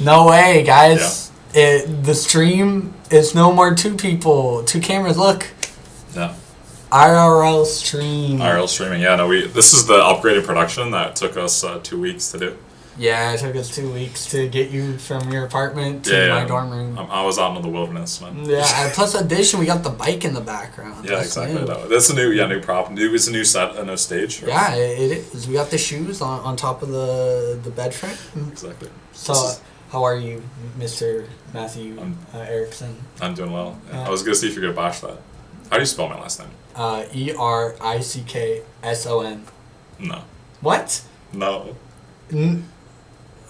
No way, guys. Yeah. The stream is no more 2 people, 2 cameras. Look. Yeah. IRL stream. IRL streaming. Yeah. No, this is the upgraded production that took us 2 weeks to do. Yeah, it took us 2 weeks to get you from your apartment to my dorm room. I was out in the wilderness, man. Yeah, plus addition, we got the bike in the background. Yeah, exactly. That's a new prop. It's a new set, a new stage. Right? Yeah, it is. We got the shoes on top of the bed frame. Exactly. So, how are you, Mr. Matthew Eriksen? I'm doing well. Yeah. I was going to see if you're going to bash that. How do you spell my last name? Erikson. No. What? No.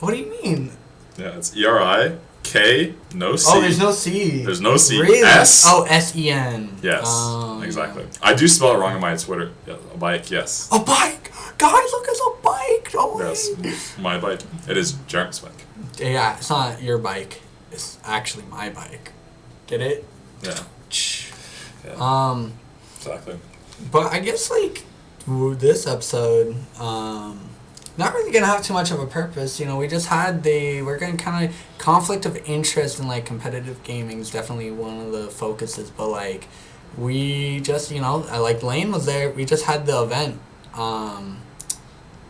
What do you mean? Yeah, it's ERIK, no C. Oh, there's no C. There's no C. Really? S. Oh, SEN. Yes, exactly. I do spell it wrong on my Twitter. Yeah, a bike, yes. A bike? Guys, look, it's a bike. Oh, yes, my bike. It is Jerem's bike. Yeah, it's not your bike. It's actually my bike. Get it? Yeah. Exactly. But I guess, like, this episode, not really gonna have too much of a purpose, we just had we're gonna kind of conflict of interest in like competitive gaming is definitely one of the focuses, but like we just like Lane was there, we just had the event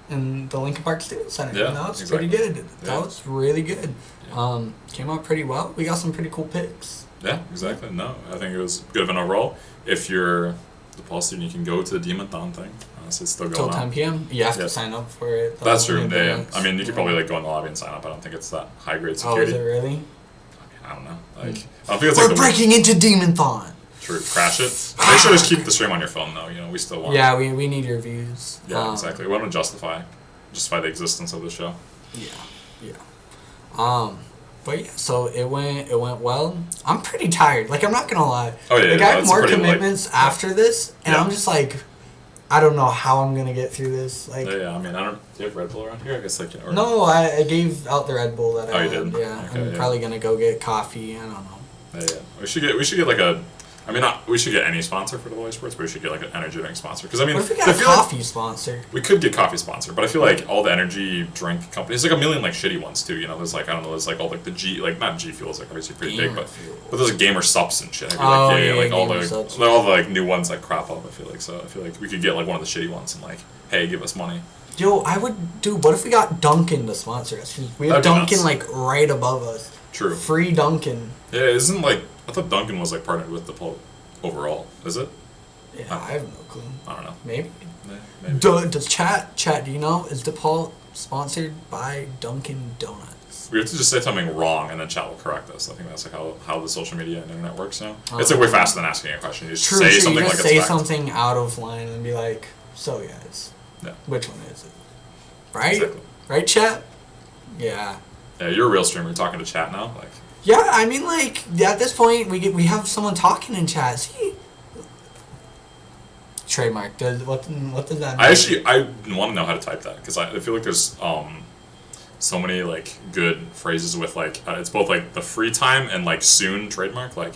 in the Lincoln Park Student Center. Yeah, that was exactly. pretty good. That was really good. Came out pretty well. We got some pretty cool picks. Yeah, exactly. No, I think it was good of an overall. If you're the DePaul student, you can go to the Demon Thon thing. So it's still going till 10 p.m. You have to sign up for it. That's true. Yeah. I mean, you could probably go in the lobby and sign up. I don't think it's that high grade security. Oh, is it really? I don't know. I don't think it's We're breaking into Demon Thon. True. Crash it. Make sure to just keep the stream on your phone though. We still want. Yeah, we need your views. Yeah, exactly. We want to justify the existence of the show. Yeah. But yeah, so it went well. I'm pretty tired. Like, I'm not gonna lie. Oh yeah. Like, I have more commitments after this, and I'm just like, I don't know how I'm gonna get through this. Like, yeah. I mean, do you have Red Bull around here? I guess like. No, I gave out the Red Bull that I had. You did? Yeah, okay, I'm probably gonna go get coffee. I don't know. Yeah. We should get like a. I mean, we should get any sponsor for the Esports, but we should get like an energy drink sponsor. Because I mean, what if we got a coffee sponsor? We could get coffee sponsor, but I feel like all the energy drink companies, like a million like shitty ones too. There's like there's like all like the G, like not G Fuel's like obviously pretty big, but there's like Gamer Subs and shit. I feel like all the like new ones that crop up. I feel like we could get like one of the shitty ones and like, hey, give us money. Yo, I would do. What if we got Dunkin' to sponsor us? We have Dunkin' like right above us. True. Free Dunkin'. Yeah, isn't like I thought Dunkin' was like partnered with DePaul overall. Is it? Yeah, I have no clue. I don't know. Maybe. Maybe. Does chat? Do you know? Is DePaul sponsored by Dunkin' Donuts? We have to just say something wrong and then chat will correct us. I think that's like how the social media and internet works now. It's like way faster than asking a question. You just say something like it's fact. Say something out of line and be like, so guys, which one is it? Right? Exactly. Right, chat? Yeah. Yeah, you're a real streamer. You're talking to chat now? Like. Yeah, I mean, like, at this point, we have someone talking in chat. See? Trademark. What does that mean? I want to know how to type that, because I feel like there's so many, like, good phrases with, like, it's both, like, the free time and, like, soon trademark. Like,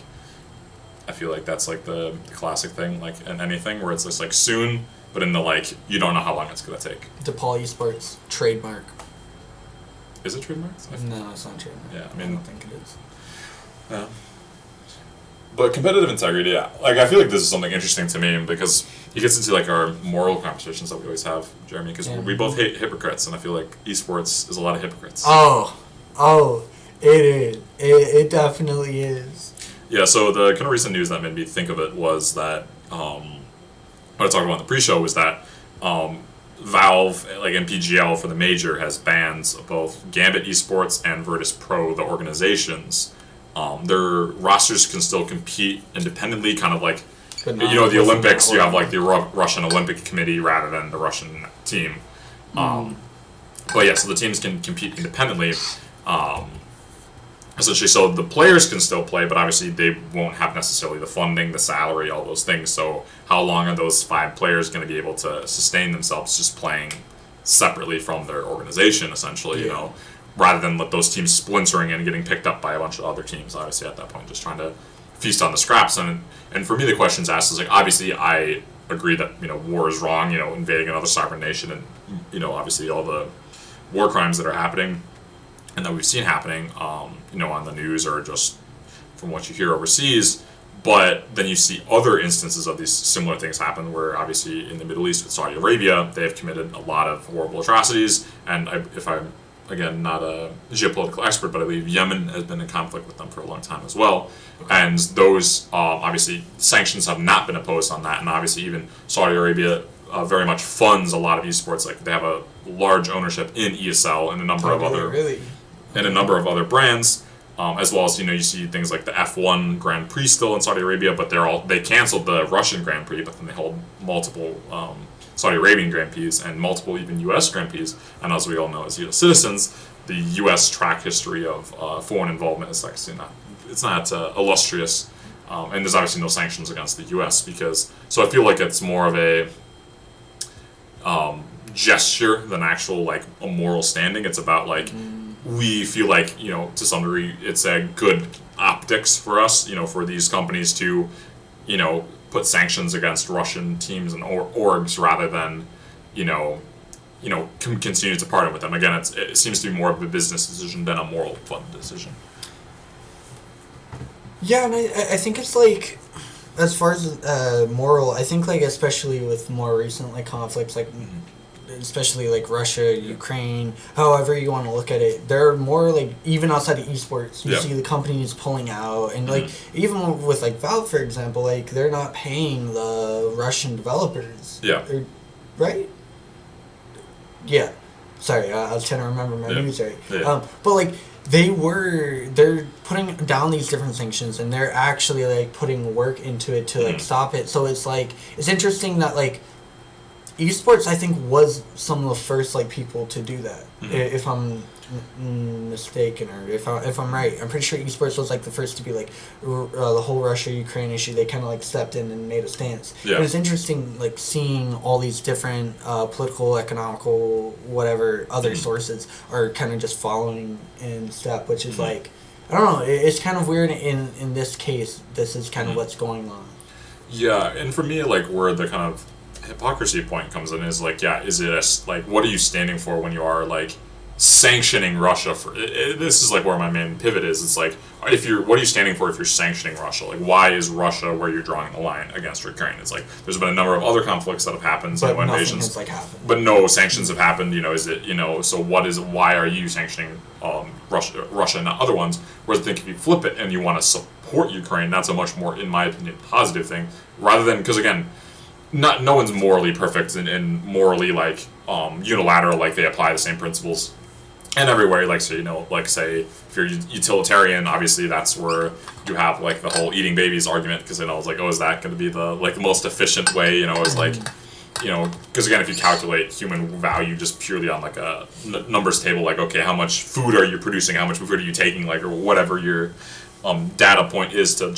I feel like that's, like, the classic thing, like, in anything, where it's just, like, soon, but in the, like, you don't know how long it's going to take. DePaul Esports. Trademark. Is it trademarked? No, it's not trademarked. Yeah, I mean, I don't think it is. Yeah. But competitive integrity, yeah. Like, I feel like this is something interesting to me because it gets into, like, our moral conversations that we always have, Jeremy, because we both hate hypocrites, and I feel like esports is a lot of hypocrites. Oh, it is. It definitely is. Yeah, so the kind of recent news that made me think of it was that, what I talked about in the pre-show was that, Valve, like MPGL for the major, has banned both Gambit Esports and Virtus Pro, the organizations. Their rosters can still compete independently, kind of like, the Olympics, you have like the Russian Olympic Committee rather than the Russian team. But yeah, so the teams can compete independently. Essentially, so the players can still play, but obviously they won't have necessarily the funding, the salary, all those things. So how long are those 5 players going to be able to sustain themselves just playing separately from their organization, essentially, rather than let those teams splintering and getting picked up by a bunch of other teams, obviously, at that point, just trying to feast on the scraps. And for me, the question's asked is, like, obviously, I agree that, war is wrong, invading another sovereign nation and, obviously all the war crimes that are happening. and that we've seen happening, on the news or just from what you hear overseas. But then you see other instances of these similar things happen, where obviously in the Middle East with Saudi Arabia, they have committed a lot of horrible atrocities. And if I'm, again, not a geopolitical expert, but I believe Yemen has been in conflict with them for a long time as well. Okay. And those, obviously, sanctions have not been imposed on that. And obviously even Saudi Arabia very much funds a lot of esports. Like, they have a large ownership in ESL and a number of other and a number of other brands. As well as, you see things like the F1 Grand Prix still in Saudi Arabia, but they canceled the Russian Grand Prix, but then they hold multiple Saudi Arabian Grand Prix and multiple even U.S. Grand Prix. And as we all know, as U.S. citizens, the U.S. track history of foreign involvement is actually not illustrious, and there's obviously no sanctions against the U.S. So I feel like it's more of a gesture than actual like a moral standing. It's about like. We feel like, to some degree, it's a good optics for us, for these companies to, put sanctions against Russian teams and orgs rather than, continue to partner with them. Again, it seems to be more of a business decision than a moral fun decision. Yeah, and I think it's like, as far as moral, I think like especially with more recent like conflicts, like. Especially like Russia, Ukraine, however you want to look at it, they're more like, even outside of esports, you see the companies pulling out, and like even with like Valve, for example, like they're not paying the Russian developers. Yeah. Right? Yeah. Sorry, I was trying to remember my news right. Yeah. But like they're putting down these different sanctions, and they're actually like putting work into it to like stop it. So it's like, it's interesting that like esports, I think, was some of the first like people to do that. If I'm mistaken, or if I'm right, I'm pretty sure esports was like the first to be like the whole Russia-Ukraine issue. They kind of like stepped in and made a stance. Yeah. It was interesting, like seeing all these different political, economical, whatever other sources are kind of just following in step, which is like, I don't know. It's kind of weird. In this case, this is kind of what's going on. Yeah, and for me, like where the kind of hypocrisy point comes in is like, is it like, what are you standing for when you are like sanctioning Russia for this is like where my main pivot is. It's like, what are you standing for if you're sanctioning Russia? Like, why is Russia where you're drawing the line against Ukraine? It's like there's been a number of other conflicts that have happened, but invasions, has, like, happened. But no sanctions have happened. Is it so why are you sanctioning Russia and not other ones? Whereas I think if you flip it and you want to support Ukraine, that's a much more, in my opinion, positive thing, rather than, because again, no one's morally perfect and morally like unilateral, like they apply the same principles and everywhere. Like, so like say if you're utilitarian, obviously that's where you have like the whole eating babies argument, because it's like, is that going to be the most efficient way? Is like, because again, if you calculate human value just purely on like a numbers table, like, okay, how much food are you producing, how much food are you taking, like, or whatever your data point is to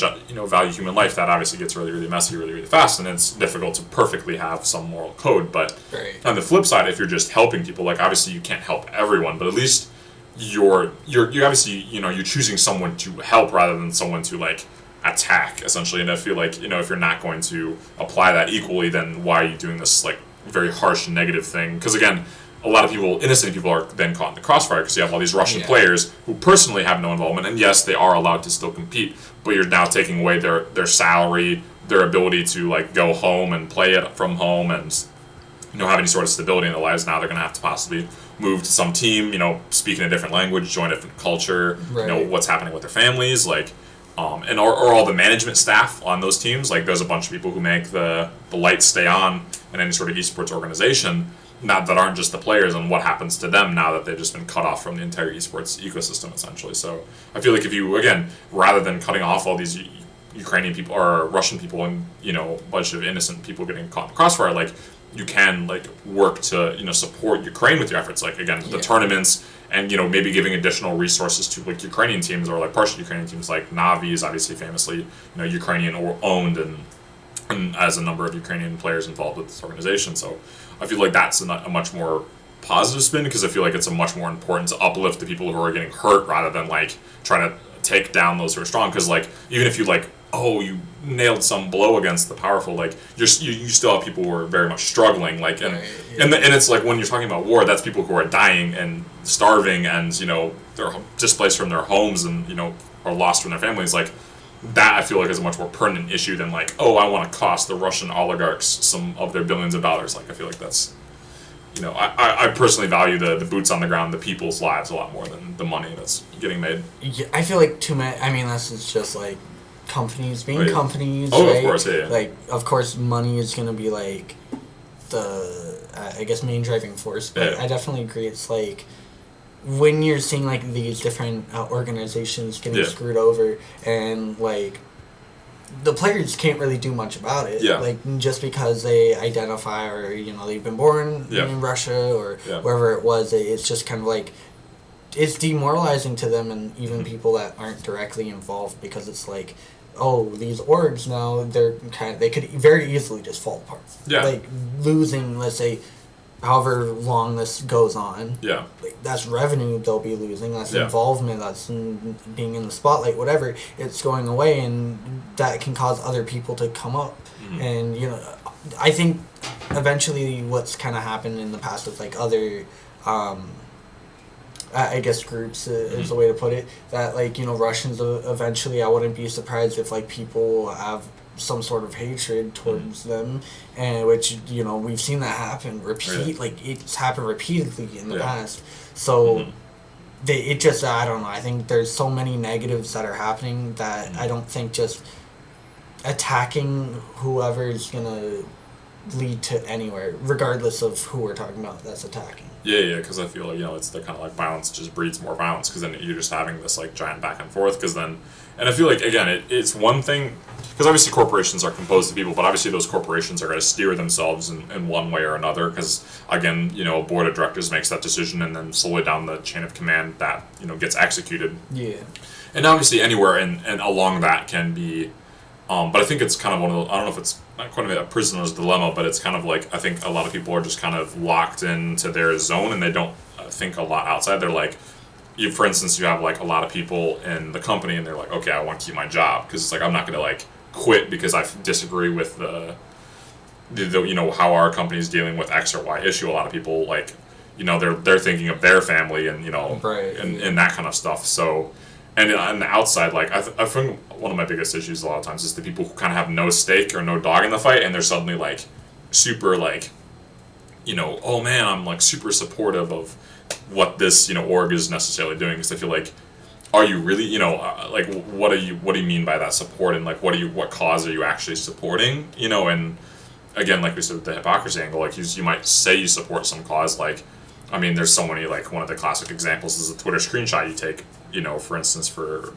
value human life, that obviously gets really, really messy really, really fast, and it's difficult to perfectly have some moral code. But on the flip side, if you're just helping people, like, obviously you can't help everyone, but at least you're obviously you're choosing someone to help rather than someone to like attack, essentially. And I feel like if you're not going to apply that equally, then why are you doing this like very harsh negative thing? Because again, a lot of people, innocent people, are then caught in the crossfire because you have all these Russian players who personally have no involvement, and yes, they are allowed to still compete, but you're now taking away their salary, their ability to like go home and play it from home, and have any sort of stability in their lives. Now they're going to have to possibly move to some team, speaking a different language, join a different culture, what's happening with their families, like, and or all the management staff on those teams. Like, there's a bunch of people who make the lights stay on in any sort of esports organization, that aren't just the players, and what happens to them now that they've just been cut off from the entire esports ecosystem, essentially. So I feel like if you, again, rather than cutting off all these Ukrainian people or Russian people and a bunch of innocent people getting caught in the crossfire, like, you can like work to support Ukraine with your efforts, like, again, the tournaments, and maybe giving additional resources to like Ukrainian teams, or like partial Ukrainian teams. Like Navi is obviously famously Ukrainian or owned, and as a number of Ukrainian players involved with this organization. So I feel like that's a much more positive spin, because I feel like it's a much more important to uplift the people who are getting hurt rather than like try to take down those who are strong. Because like, even if you like oh, you nailed some blow against the powerful. Like you still have people who are very much struggling. Like and it's like when you're talking about war, that's people who are dying and starving and they're displaced from their homes and are lost from their families. Like that, I feel like is a much more pertinent issue than like, oh, I want to cost the Russian oligarchs some of their billions of dollars. Like I feel like that's. I personally value the boots on the ground, the people's lives a lot more than the money that's getting made. Yeah, I feel like too many. I mean, this is just like companies being companies. Oh, right? Of course, yeah. Like, of course, money is gonna be like the I guess main driving force. But I definitely agree. It's like when you're seeing like these different organizations getting screwed over, and like the players can't really do much about it. Yeah. Like just because they identify or they've been born in Russia or wherever it was, it's just kind of like it's demoralizing to them and even people that aren't directly involved because it's like, oh, these orgs now they could very easily just fall apart. Yeah. Like losing, let's say, however long this goes on. Yeah. That's revenue they'll be losing. That's involvement. That's being in the spotlight. Whatever. It's going away, and that can cause other people to come up. Mm-hmm. And I think eventually what's kind of happened in the past with like other, I guess groups is the way to put it. That like Russians eventually, I wouldn't be surprised if like people have some sort of hatred towards them, and which we've seen that happen like it's happened repeatedly in the past. So it just I don't know. I think there's so many negatives that are happening that I don't think just attacking whoever is gonna lead to anywhere, regardless of who we're talking about that's attacking. Yeah, because I feel like it's the kind of like violence just breeds more violence because then you're just having this like giant back and forth and I feel like again it's one thing because obviously corporations are composed of people, but obviously those corporations are going to steer themselves in one way or another because again a board of directors makes that decision and then slowly down the chain of command that gets executed. Yeah, and obviously anywhere and along that can be. But I think it's kind of one of the, I don't know if it's not quite a prisoner's dilemma, but it's kind of like, I think a lot of people are just kind of locked into their zone and they don't think a lot outside. They're like, for instance, you have like a lot of people in the company and they're like, okay, I want to keep my job because it's like, I'm not going to like quit because I disagree with the how our company is dealing with X or Y issue. A lot of people like, they're thinking of their family and, and that kind of stuff. So, and on the outside, like, I think one of my biggest issues a lot of times is the people who kind of have no stake or no dog in the fight, and they're suddenly, like, super, like, oh, man, I'm, like, super supportive of what this, org is necessarily doing, because I feel like, are you really, like, what do you mean by that support, and, like, what cause are you actually supporting, and, again, like we said with the hypocrisy angle, like, you might say you support some cause, like, I mean, there's so many, like, one of the classic examples is a Twitter screenshot you take, for instance, for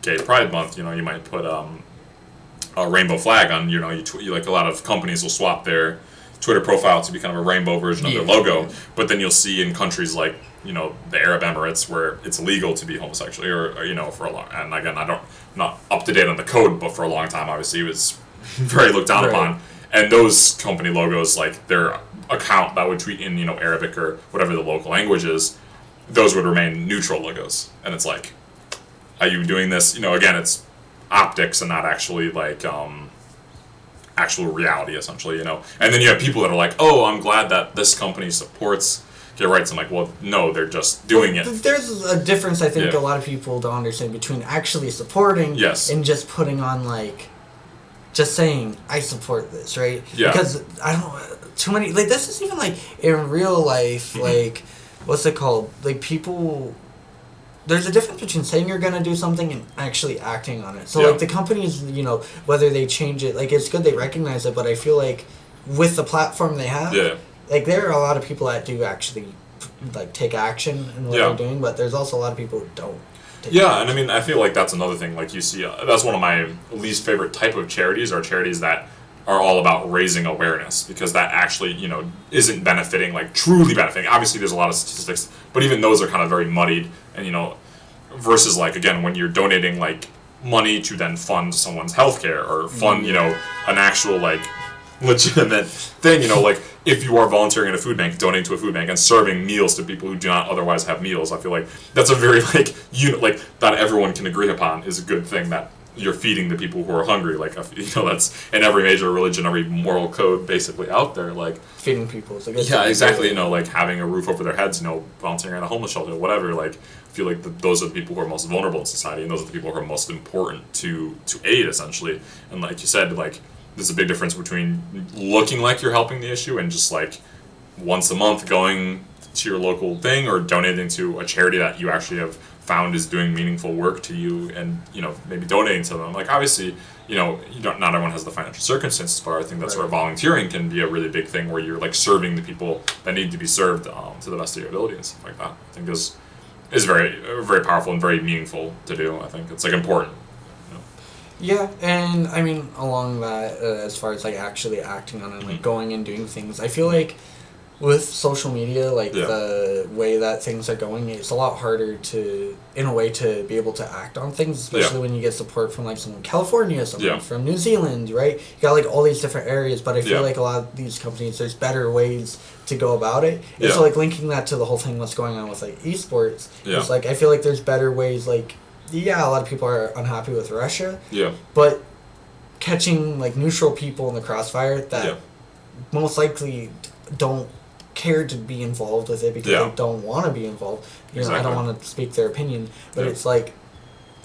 Gay Pride Month, you might put a rainbow flag on, you like a lot of companies will swap their Twitter profile to be kind of a rainbow version of their logo, but then you'll see in countries like, the Arab Emirates where it's illegal to be homosexual, or for a long, and again, I'm not up to date on the code, but for a long time, obviously, it was very looked down upon, and those company logos, like their account that would tweet in, Arabic or whatever the local language is, those would remain neutral logos. And it's like, are you doing this? Again, it's optics and not actually like actual reality, essentially, And then you have people that are like, oh, I'm glad that this company supports gay rights. I'm like, well, no, they're just doing it. There's a difference, I think, a lot of people don't understand between actually supporting and just putting on, like, just saying, I support this, right? Yeah. Because I don't, too many, like, this is even, like, in real life, like, what's it called? Like, people, there's a difference between saying you're going to do something and actually acting on it. So, like, the companies, whether they change it, like, it's good they recognize it, but I feel like with the platform they have, like, there are a lot of people that do actually, like, take action in what they're doing, but there's also a lot of people who don't. Yeah, and I mean, I feel like that's another thing, like, you see, that's one of my least favorite type of charities, are charities that are all about raising awareness, because that actually, isn't benefiting, like, truly benefiting. Obviously, there's a lot of statistics, but even those are kind of very muddied, and, versus, like, again, when you're donating, like, money to then fund someone's healthcare, or fund, an actual, like, legitimate thing, like, if you are volunteering in a food bank, donating to a food bank, and serving meals to people who do not otherwise have meals, I feel like that's a very, like, like, that everyone can agree upon is a good thing that you're feeding the people who are hungry. Like, that's in every major religion, every moral code basically out there. Like, feeding people is a good yeah, thing. exactly. Like having a roof over their heads, volunteering at a homeless shelter, whatever. Like, I feel like those are the people who are most vulnerable in society, and those are the people who are most important to aid, essentially. And like you said, like, there's a big difference between looking like you're helping the issue and just like once a month going to your local thing or donating to a charity that you actually have found is doing meaningful work to you, and maybe donating to them. Like, obviously, not everyone has the financial circumstances, but I think that's where volunteering can be a really big thing, where you're like serving the people that need to be served to the best of your ability and stuff like that. I think is very, very powerful and very meaningful to do. I think it's like important. Yeah, and I mean, along that, as far as like actually acting on it, like going and doing things, I feel like with social media, like the way that things are going, it's a lot harder to be able to act on things, especially when you get support from like someone in California, someone from New Zealand, right? You got like all these different areas, but I feel like a lot of these companies, there's better ways to go about it. And so like linking that to the whole thing, what's going on with like esports, is like I feel like there's better ways. Like, a lot of people are unhappy with Russia, but catching like neutral people in the crossfire that most likely don't care to be involved with it because they don't want to be involved. I don't want to speak their opinion, but it's like,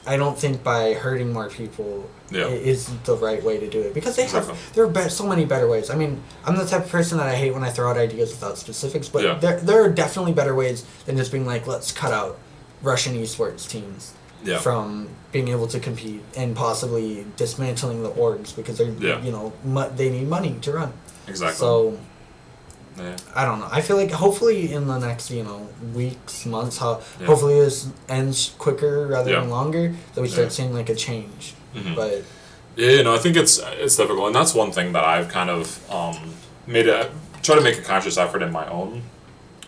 I don't think by hurting more people is the right way to do it, because there are so many better ways. I mean, I'm the type of person that I hate when I throw out ideas without specifics, but there are definitely better ways than just being like, let's cut out Russian esports teams from being able to compete and possibly dismantling the orgs because they're they need money to run. Exactly. So I don't know. I feel like hopefully in the next weeks, months, hopefully this ends quicker rather than longer, that we start seeing like a change. But I think it's difficult, and that's one thing that I've kind of try to make a conscious effort in my own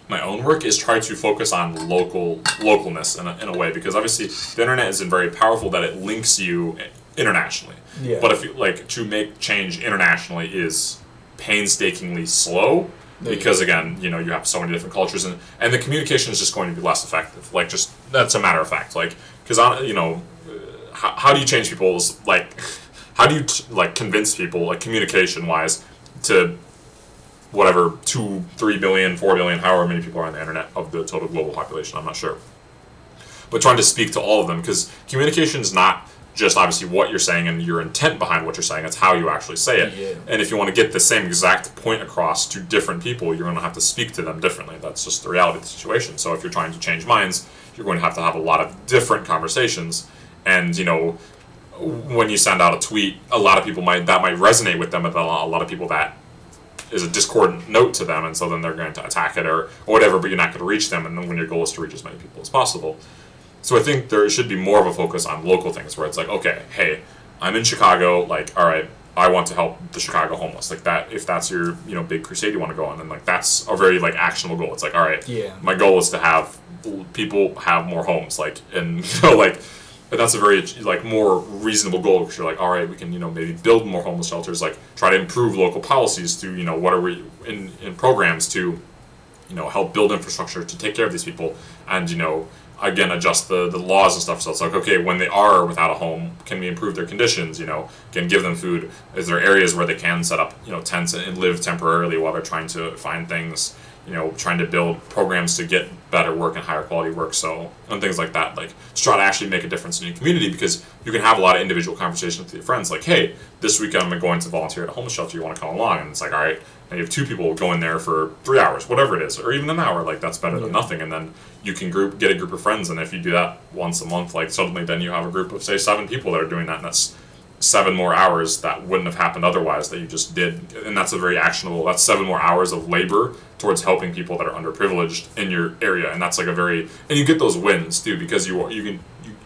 work, is try to focus on localness in a way, because obviously the internet is very powerful that it links you internationally. But if you like to make change internationally is painstakingly slow. Because again, you have so many different cultures, and the communication is just going to be less effective. Like, just that's a matter of fact. Like, because how do you change people's how do you convince people communication wise to whatever 2, 3 billion, 4 billion, however many people are on the internet of the total global population? I'm not sure, but trying to speak to all of them, because communication is not just obviously what you're saying and your intent behind what you're saying. It's how you actually say it. And if you want to get the same exact point across to different people, you're going to have to speak to them differently. That's just the reality of the situation. So if you're trying to change minds, you're going to have a lot of different conversations. And when you send out a tweet, a lot of people might resonate with them, but a lot of people that is a discordant note to them, and so then they're going to attack it or whatever, but you're not going to reach them. And then when your goal is to reach as many people as possible. So I think there should be more of a focus on local things, where it's like, okay, hey, I'm in Chicago, like, all right, I want to help the Chicago homeless. Like, that, if that's your, big crusade you want to go on, then like that's a very actionable goal. It's like, all right, my goal is to have people have more homes, and but that's a very more reasonable goal, because you're like, all right, we can maybe build more homeless shelters, try to improve local policies through what are we in programs to help build infrastructure to take care of these people, and again, adjust the laws and stuff. So it's like, okay, when they are without a home, can we improve their conditions? Can give them food? Is there areas where they can set up, tents and live temporarily while they're trying to find things? Trying to build programs to get better work and higher quality work. So, and things like that, to try to actually make a difference in your community, because you can have a lot of individual conversations with your friends. Like, hey, this weekend I'm going to volunteer at a homeless shelter. You want to come along? And it's like, all right, now you have 2 people going there for 3 hours, whatever it is, or even an hour. That's better than nothing. And then you can get a group of friends, and if you do that once a month, suddenly then you have a group of say 7 people that are doing that, and that's 7 more hours that wouldn't have happened otherwise that you just did. And that's a very actionable, that's 7 more hours of labor towards helping people that are underprivileged in your area. And that's and you get those wins too, because you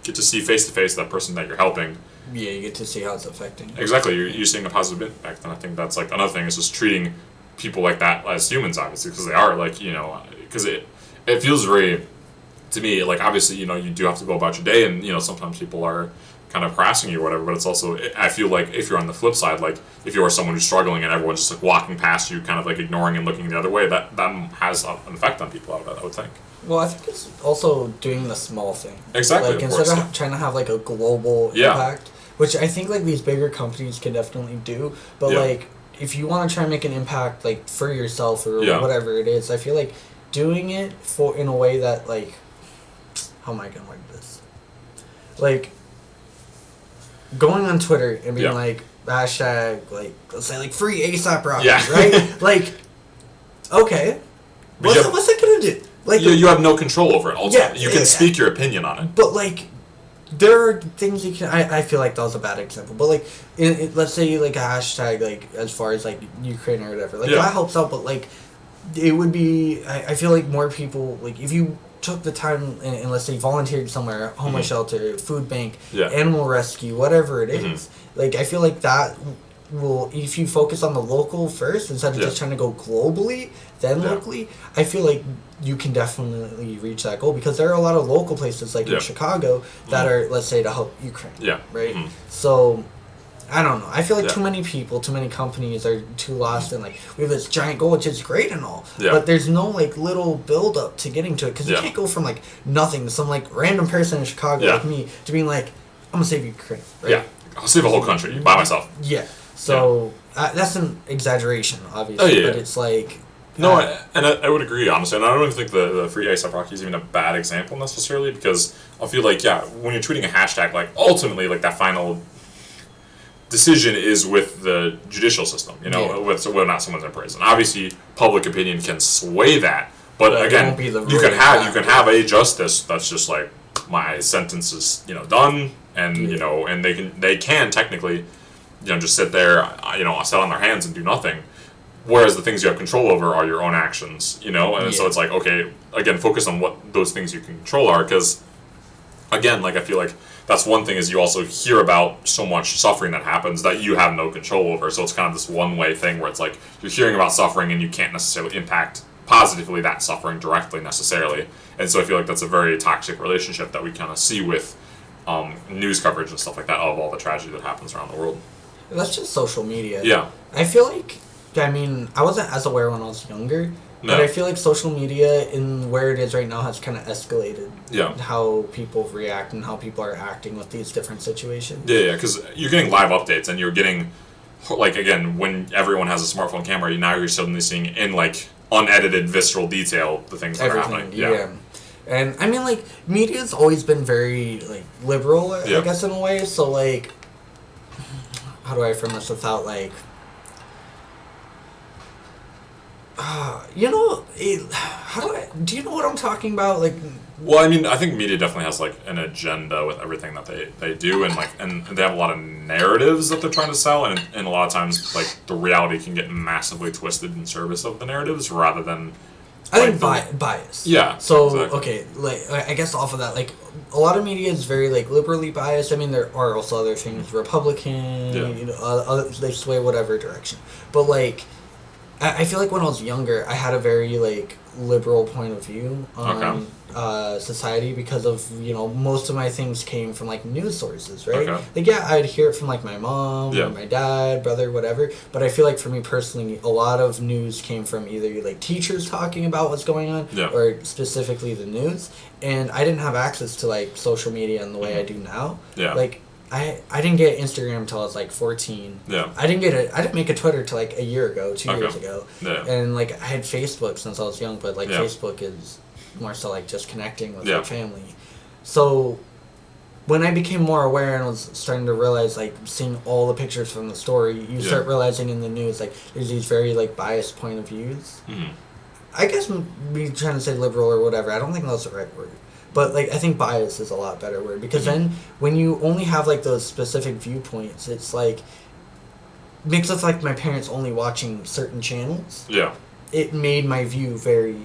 get to see face to face that person that you're helping. Yeah, you get to see how it's affecting. Exactly, you're seeing a positive impact. And I think that's another thing, is just treating people like that as humans, obviously, because they are because it feels very, to me, obviously, you do have to go about your day, and sometimes people are kind of harassing you or whatever, but it's also, I feel like if you're on the flip side, if you are someone who's struggling and everyone's just walking past you, kind of ignoring and looking the other way, that has an effect on people, I would think. Well, I think it's also doing the small thing. Exactly. Instead of trying to have a global impact, which I think like these bigger companies can definitely do. But like, if you want to try and make an impact like for yourself or whatever it is, I feel like doing it in a way that like, how am I gonna word this? Like, going on Twitter and being like hashtag like, let's say like free ASAP Rockies, right? Like, okay, what's that gonna do? Like, you have no control over it. Also, you can speak your opinion on it, but like, there are things you can. I feel like that was a bad example, but like, let's say like a hashtag like as far as like Ukraine or whatever, like that helps out. But like, it would be. I feel like more people like if you took the time and let's say volunteered somewhere, homeless shelter, food bank, animal rescue, whatever it is. Like I feel like that will, if you focus on the local first instead of just trying to go globally, then locally, I feel like you can definitely reach that goal because there are a lot of local places like in Chicago that are, let's say, to help Ukraine. Right? So, I don't know. I feel like too many people, too many companies are too lost in like, we have this giant goal, which is great and all, but there's no like little build up to getting to it because you can't go from like nothing to some like random person in Chicago like me to being like, I'm gonna save Ukraine. Right? Yeah, I'll save a whole country by myself. Yeah. So that's an exaggeration, obviously, but it's like. No, I would agree, honestly. And I don't even think the Free ASAP Rocky is even a bad example necessarily because I feel like, when you're tweeting a hashtag, like ultimately, like that final decision is with the judicial system, with whether or not someone's in prison. Obviously, public opinion can sway that, but again, you can have a justice that's just like my sentence is done, and and they can technically just sit there sit on their hands and do nothing. Whereas the things you have control over are your own actions, and so it's like, okay, again, focus on what those things you can control are, because again, like I feel like that's one thing is you also hear about so much suffering that happens that you have no control over. So it's kind of this one-way thing where it's like you're hearing about suffering and you can't necessarily impact positively that suffering directly necessarily. And so I feel like that's a very toxic relationship that we kind of see with news coverage and stuff like that of all the tragedy that happens around the world. That's just social media. Yeah. I feel like, I wasn't as aware when I was younger, but I feel like social media in where it is right now has kind of escalated how people react and how people are acting with these different situations. Yeah, because you're getting live updates and you're getting, like, again, when everyone has a smartphone camera, now you're suddenly seeing in, like, unedited, visceral detail the things that are happening. Yeah. And, like, media's always been very, like, liberal, I guess, in a way, so, like, how do I frame this without, like... do you know what I'm talking about? Like, well, I think media definitely has like an agenda with everything that they do, and they have a lot of narratives that they're trying to sell, and a lot of times like the reality can get massively twisted in service of the narratives rather than. I think bias. Yeah. So okay, like I guess off of that, like a lot of media is very like liberally biased. There are also other things, Republican, they sway whatever direction, but like. I feel like when I was younger, I had a very, like, liberal point of view on society because of, most of my things came from, like, news sources, right? Like, I'd hear it from, like, my mom or my dad, brother, whatever. But I feel like for me personally, a lot of news came from either, like, teachers talking about what's going on or specifically the news. And I didn't have access to, like, social media in the way I do now. Yeah. Like, I didn't get Instagram until I was like 14. Yeah. I didn't make a Twitter till like a year ago, 2 years ago. Yeah. And like I had Facebook since I was young, but like Facebook is more so like just connecting with my family. So when I became more aware and was starting to realize like seeing all the pictures from the story, you start realizing in the news like there's these very like biased point of views. Mm-hmm. I guess me trying to say liberal or whatever, I don't think that's the right word. But, like, I think bias is a lot better word. Because then, when you only have, like, those specific viewpoints, it's, like... Makes us like my parents only watching certain channels. Yeah. It made my view very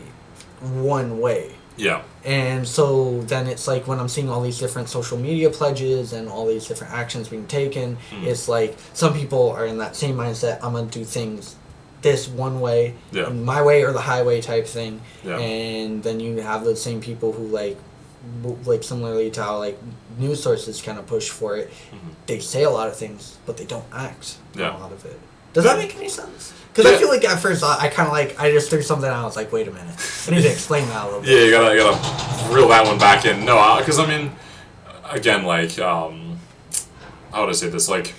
one way. Yeah. And so, then it's, like, when I'm seeing all these different social media pledges and all these different actions being taken, it's, like, some people are in that same mindset, I'm going to do things... this one way, my way or the highway type thing, and then you have those same people who like similarly to how like news sources kind of push for it. They say a lot of things, but they don't act on a lot of it. Does that make any sense? Because I feel like at first I kind of like I just threw something out. I was like, wait a minute, I need to explain that a little bit. Yeah, you gotta reel that one back in. No, because again, like I how would I say this? Like,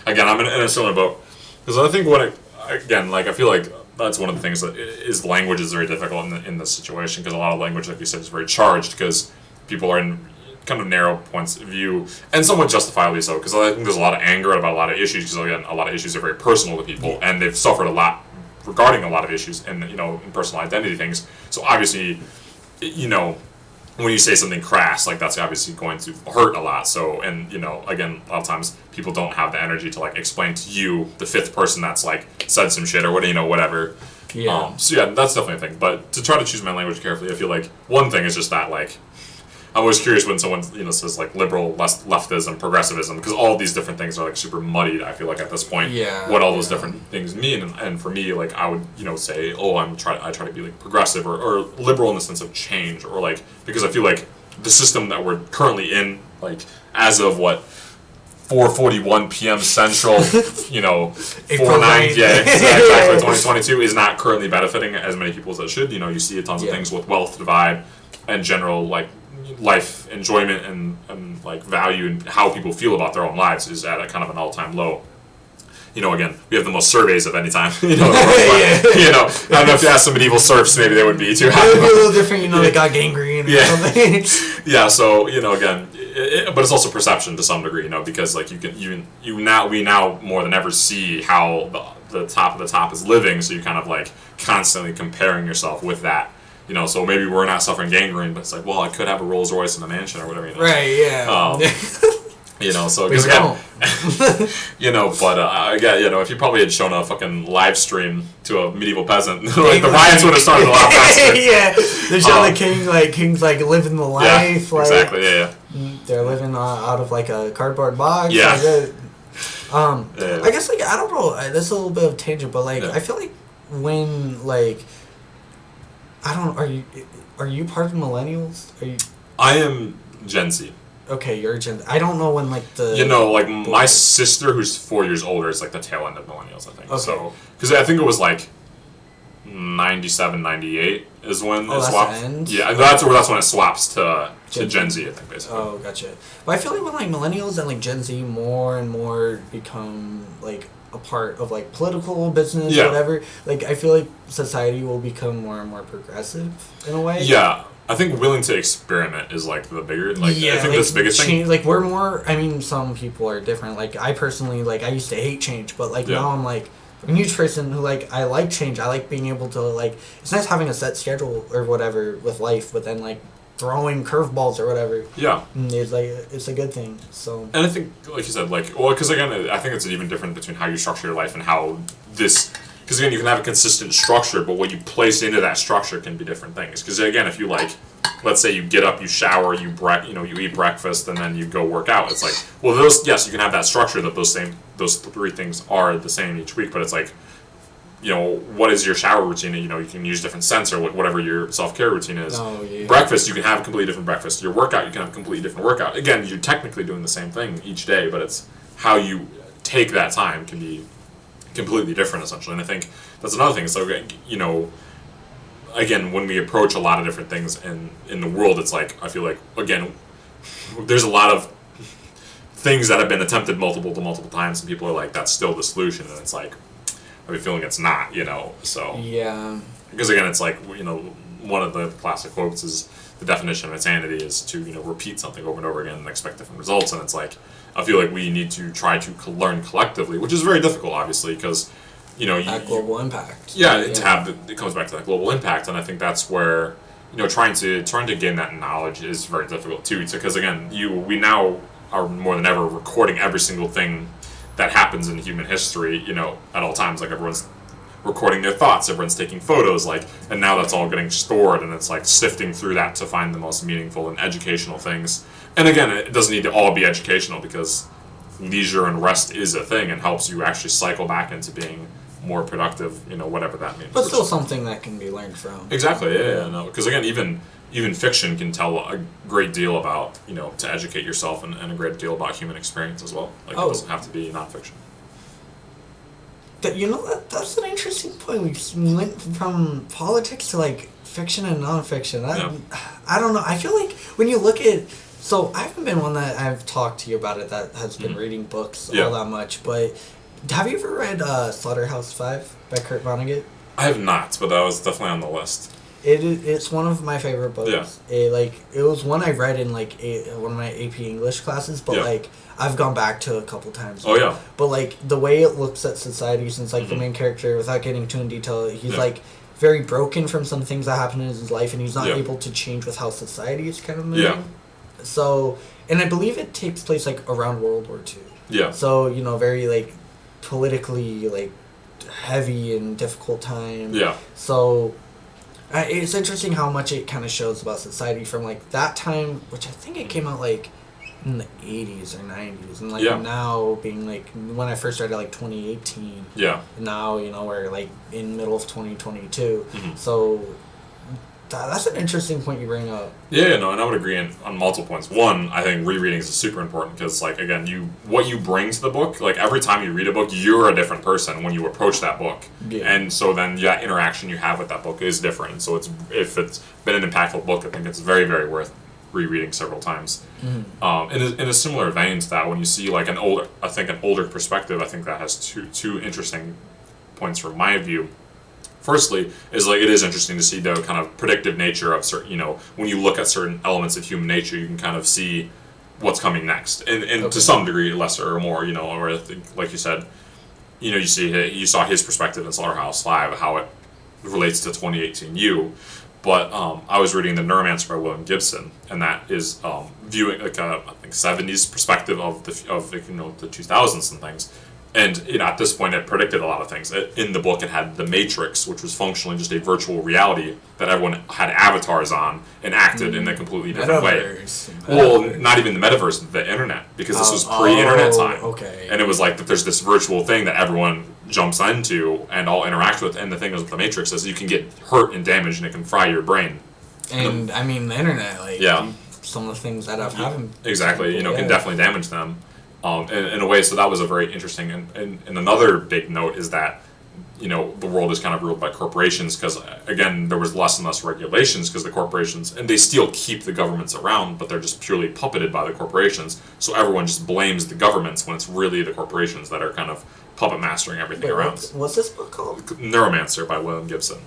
again, I'm in a similar boat because I think I feel like that's one of the things that is language is very difficult in this situation because a lot of language, like you said, is very charged because people are in kind of narrow points of view and somewhat justifiably so because I think there's a lot of anger about a lot of issues because again, a lot of issues are very personal to people and they've suffered a lot regarding a lot of issues and in personal identity things. So obviously, when you say something crass, like that's obviously going to hurt a lot. So, and again, a lot of times people don't have the energy to like explain to you, the fifth person that's like said some shit or whatever. Yeah. So yeah, that's definitely a thing. But to try to choose my language carefully, I feel like one thing is just that like, I'm always curious when someone says like liberal, leftism, progressivism, because all of these different things are like super muddied. I feel like at this point, what all those different things mean, and for me, like I would say, oh, I try to be like progressive or liberal in the sense of change, or like because I feel like the system that we're currently in, like as of 4:41 p.m. Central, 4/9, yeah, exactly, 2022 is not currently benefiting as many people as it should. You see tons of things with wealth divide and general like life enjoyment and like value and how people feel about their own lives is at a kind of an all-time low. Again, we have the most surveys of any time. I don't know if you ask some medieval serfs, maybe they would be too happy. It would be a little different, they got gangrene or something. Yeah, so again, but it's also perception to some degree, because like we now more than ever see how the top of the top is living, so you're kind of like constantly comparing yourself with that. So maybe we're not suffering gangrene, but it's like, well, I could have a Rolls Royce in a mansion or whatever. Right, yeah. So because again, but again, if you probably had shown a fucking live stream to a medieval peasant, like the riots would have started a lot faster. Yeah, they show the kings like living the life. Yeah, like, exactly. Yeah. They're living out of like a cardboard box. Yeah. I guess like I don't know. That's a little bit of a tangent, but like I feel like when like. Are you part of millennials? I am Gen Z. Okay, you're Gen Z. I don't know when like the... like my sister who's 4 years older is like the tail end of millennials, I think. Okay. So, because I think it was like 97, 98 is when it swapped. The end? Yeah, that's when it swaps to Gen Z, I think, basically. Oh, gotcha. But I feel like when like millennials and like Gen Z more and more become like a part of like political business, whatever, like I feel like society will become more and more progressive in a way. Yeah, I think willing to experiment is like the bigger, like I think that's the biggest thing. Like we're more, I mean, some people are different. Like I personally, like I used to hate change, but like now I'm like I'm a huge person who like I like change. I like being able to like, it's nice having a set schedule or whatever with life, but then like throwing curveballs or whatever. Yeah. It's like, it's a good thing. So. And I think, like you said, like, well, because again, I think it's even different between how you structure your life and how this, because again, you can have a consistent structure, but what you place into that structure can be different things. Because again, if you like, let's say you get up, you shower, you eat breakfast, and then you go work out. It's like, well, yes, you can have that structure that those three things are the same each week, but it's like, what is your shower routine? You can use different scents or whatever your self-care routine is. Oh, yeah. Breakfast, you can have a completely different breakfast. Your workout, you can have a completely different workout. Again, you're technically doing the same thing each day, but it's how you take that time can be completely different, essentially. And I think that's another thing. So, again, when we approach a lot of different things in the world, it's like, I feel like, again, there's a lot of things that have been attempted multiple times, and people are like, that's still the solution. And it's like, I have a feeling it's not, so. Yeah. Because again, it's like, one of the classic quotes is the definition of insanity is to, repeat something over and over again and expect different results. And it's like, I feel like we need to try to learn collectively, which is very difficult, obviously, because, that global impact. Yeah, it comes back to that global impact. And I think that's where, trying to gain that knowledge is very difficult too. Because again, we now are more than ever recording every single thing that happens in human history, at all times. Like everyone's recording their thoughts, everyone's taking photos, like, and now that's all getting stored, and it's like sifting through that to find the most meaningful and educational things. And again, it doesn't need to all be educational, because leisure and rest is a thing and helps you actually cycle back into being more productive, whatever that means. But still something that can be learned from. Exactly, yeah. Because again, even fiction can tell a great deal about, to educate yourself and a great deal about human experience as well. Like, it doesn't have to be nonfiction. That's an interesting point. We went from politics to, like, fiction and nonfiction. I don't know. I feel like when you look at So I haven't been one that I've talked to you about it that has been reading books Yeah. all that much, but have you ever read Slaughterhouse-Five by Kurt Vonnegut? I have not, but that was definitely on the list. It's one of my favorite books. Yeah. It was one I read in like one of my AP English classes, but Yeah. like I've gone back to a couple times. Oh, yeah. But like the way it looks at society, since like the main character, without getting too in detail, he's Yeah. like very broken from some things that happen in his life, and he's not Yeah. able to change with how society is kind of moving. Yeah. So, and I believe it takes place like around World War II. Yeah. So very like politically like heavy and difficult time. Yeah. So it's interesting how much it kind of shows about society from like that time, which I think it came out like in the 80s or 90s, and like Yeah. now being like when I first started like 2018. Yeah. Now we're like in middle of 2022. Mhm. So that's an interesting point you bring up. Yeah, no, and I would agree on multiple points. One, I think rereading is super important because, like, again, what you bring to the book, like, every time you read a book, you're a different person when you approach that book. Yeah. And so then that interaction you have with that book is different. And so if it's been an impactful book, I think it's very, very worth rereading several times. In a similar vein to that, when you see, like, an older perspective, I think that has two interesting points from my view. Firstly, is like it is interesting to see the kind of predictive nature of certain, when you look at certain elements of human nature, you can kind of see what's coming next, and Okay. to some degree, lesser or more, or I think, like you said, you saw his perspective in Slaughterhouse-Five, how it relates to 2018 you, but I was reading The Neuromancer by William Gibson, and that is viewing like a I think 70s perspective of the 2000s and things. And at this point, it predicted a lot of things. In the book, it had the Matrix, which was functionally just a virtual reality that everyone had avatars on and acted in a completely different way. Metaverse. Well, not even the metaverse, the internet, because this was pre-internet time. Okay. And it was like that there's this virtual thing that everyone jumps into and all interact with. And the thing is with the Matrix is you can get hurt and damaged, and it can fry your brain. And I mean, the internet, like some of the things that have happened. Exactly, can definitely damage them. In a way, so that was a very interesting, and another big note is that, the world is kind of ruled by corporations because, again, there was less and less regulations because the corporations, and they still keep the governments around, but they're just purely puppeted by the corporations, so everyone just blames the governments when it's really the corporations that are kind of puppet mastering everything around. What's this book called? Neuromancer by William Gibson.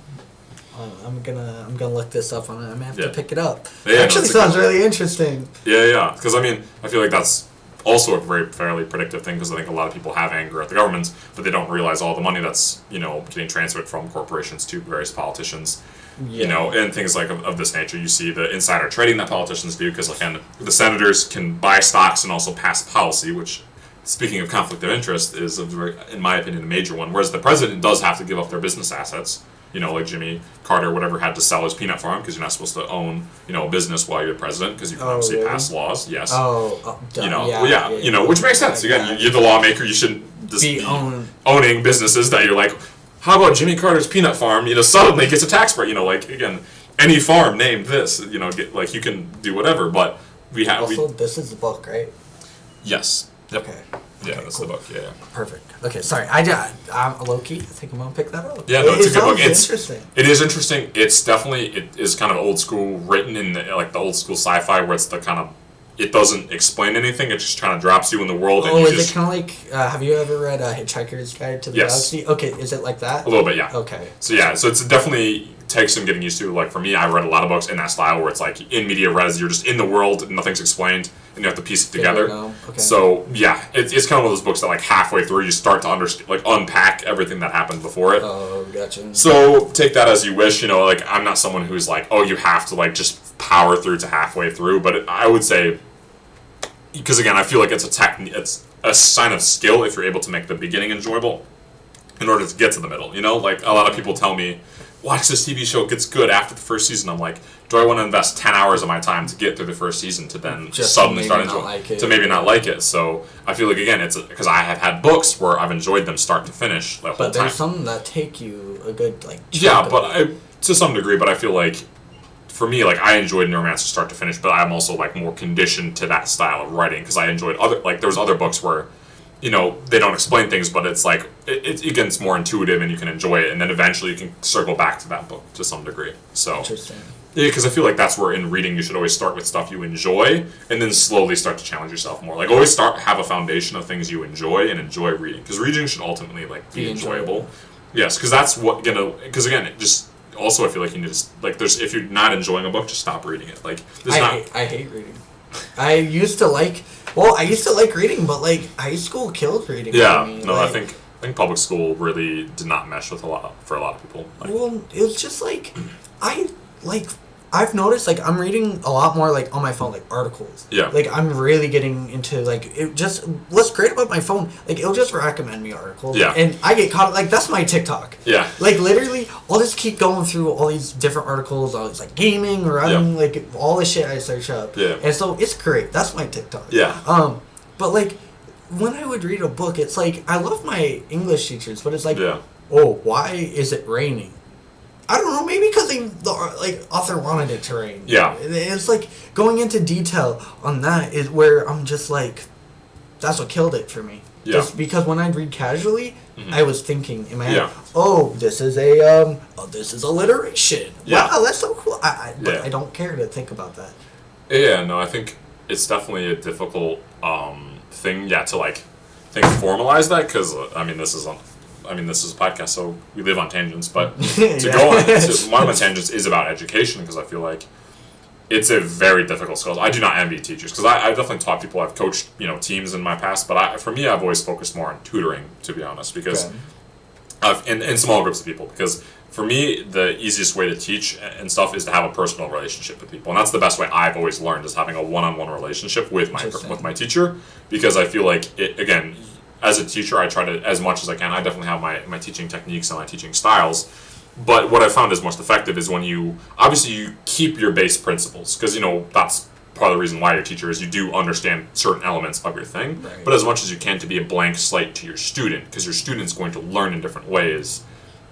I'm gonna look this up on it. I'm gonna have to Yeah. pick it up. Yeah, It actually no, sounds really interesting. Yeah, because I feel like that's also a very fairly predictive thing because I think a lot of people have anger at the government, but they don't realize all the money that's getting transferred from corporations to various politicians, and things like of this nature. You see the insider trading that politicians do because again, the senators can buy stocks and also pass policy, which, speaking of conflict of interest, is in my opinion a major one. Whereas the president does have to give up their business assets. Like Jimmy Carter, whatever, had to sell his peanut farm because you're not supposed to own, a business while you're president because you can obviously really? pass laws. Yes. Duh, Which makes sense. Again, you're the lawmaker. You shouldn't just be owning businesses that you're like, how about Jimmy Carter's peanut farm? Suddenly gets a tax break. Again, any farm named this. You can do whatever. But we have. Also, this is the book, right? Yes. Yep. Okay. Yeah, that's cool. the book. Yeah. Perfect. Okay, sorry. I'm low key. I think I'm gonna pick that up. Yeah, no, it's a good book. It's interesting. It is interesting. It is kind of old school, written in the old school sci-fi where it's the kind of it doesn't explain anything. It just kind of drops you in the world. Oh, and is it kind of like? Have you ever read Hitchhiker's Guide to the Galaxy? Okay, is it like that? A little bit, yeah. Okay. So it's definitely takes some getting used to. Like for me, I read a lot of books in that style where it's like in media res, you're just in the world and nothing's explained, and you have to piece it together. Okay. So it's kind of one of those books that like halfway through you start to understand, like unpack everything that happened before it. Oh, gotcha. So take that as you wish. I'm not someone who's like, oh, you have to like just power through to halfway through. But I would say, because again, I feel like it's it's a sign of skill if you're able to make the beginning enjoyable in order to get to the middle. Like a lot of people tell me, watch this TV show, it gets good after the first season. I'm like, do I want to invest 10 hours of my time to get through the first season to then Just suddenly to start maybe enjoying not like it. to maybe not like it? So I feel like again, it's because I have had books where I've enjoyed them start to finish the whole But time. there's some that take you a good like. Yeah, but to some degree, but I feel like for me, like I enjoyed Neuromancer start to finish, but I'm also like more conditioned to that style of writing because I enjoyed there was other books where they don't explain things, but it's like it gets more intuitive and you can enjoy it, and then eventually you can circle back to that book to some degree. So Interesting. yeah, because I feel like that's where in reading you should always start with stuff you enjoy, and then slowly start to challenge yourself more. Like always have a foundation of things you enjoy and enjoy reading, because reading should ultimately like be enjoyable. Yes, because that's what because again, it just also I feel like you need to if you're not enjoying a book, just stop reading it. Like I hate reading. I used to like reading, but like high school killed reading. Yeah, for me. no, I think public school really did not mesh with a lot of people. Like, well, it was just like I've noticed like I'm reading a lot more like on my phone, like articles. Yeah. Like I'm really getting into like it. Just what's great about my phone, like it'll just recommend me articles. Yeah. And I get caught like that's my TikTok. Yeah. Like literally, I'll just keep going through all these different articles. All it's like gaming, running, like all the shit I search up. Yeah. And so it's great. That's my TikTok. Yeah. But like when I would read a book, it's like I love my English teachers, but it's like, Yeah. oh, why is it raining? I don't know, maybe because the author wanted it to rain. Yeah. It's like going into detail on that is where I'm just like, that's what killed it for me. Yeah. Just because when I'd read casually, I was thinking in my head, Yeah. oh, this is alliteration. Yeah. Wow, that's so cool. But Yeah. I don't care to think about that. Yeah, no, I think it's definitely a difficult thing, to like formalize that, because this is a podcast, so we live on tangents. But to go on, one of my tangents is about education, because I feel like it's a very difficult skill. I do not envy teachers, because I definitely taught people. I've coached teams in my past, but for me, I've always focused more on tutoring, to be honest, because in small groups of people. Because for me, the easiest way to teach and stuff is to have a personal relationship with people, and that's the best way I've always learned, is having a one-on-one relationship with my teacher. Because I feel like again, as a teacher, I try to, as much as I can, I definitely have my teaching techniques and my teaching styles. But what I found is most effective is when you keep your base principles, because that's part of the reason why you're a teacher, is you do understand certain elements of your thing. Right. But as much as you can, to be a blank slate to your student, because your student's going to learn in different ways,